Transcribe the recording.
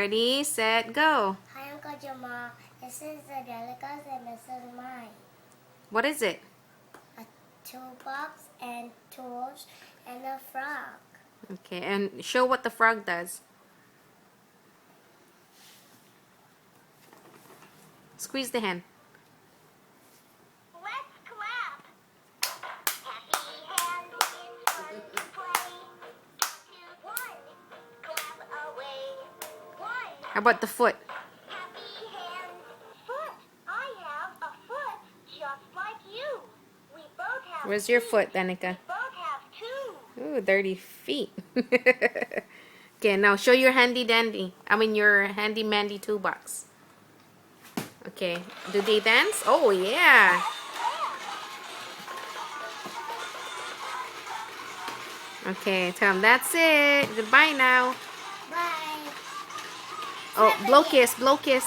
Ready, set, go. Hi, Uncle Jamal. This is the delicacy and this is mine. What is it? A toolbox and tools and a frog. Okay, and show what the frog does. Squeeze the hand. Let's clap. Happy hand is fun to play. 2, 1, clap away. 1. How about the foot? Happy hand. Foot. I have a foot just like you. We both have Where's your feet. foot, Dhaneka? We both have 2. Ooh, dirty feet. Okay, now show your your handy mandy toolbox. Okay, do they dance? Oh, yeah. Okay, tell them that's it. Goodbye now. Bye. Oh, blow kiss, blow kiss.